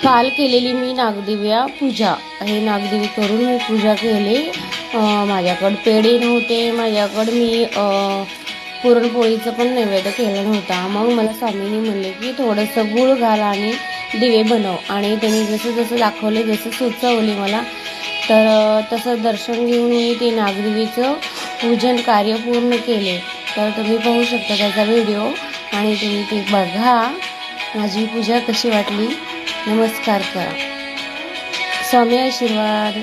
काल केलेली मी नागदेव्या पूजा, हे नागदेवी करून मी पूजा केली। माझ्याकडे पेढे नव्हते, माझ्याकडे मी पुरणपोळीचं पण नैवेद्य केला नव्हता। मग मला स्वामींनी म्हणले की थोडंसं गूळ घाल आणि दिवे बनव, आणि त्यांनी जसं जसं दाखवले, जसं सुचवले मला, तर तसं दर्शन घेऊन मी ते नागदेवीचं पूजन कार्य पूर्ण केले। तर तुम्ही पाहू शकता त्याचा व्हिडिओ, आणि तुम्ही ते बघा माझी पूजा कशी वाटली। नमस्कार करा। स्वामी आशीर्वाद।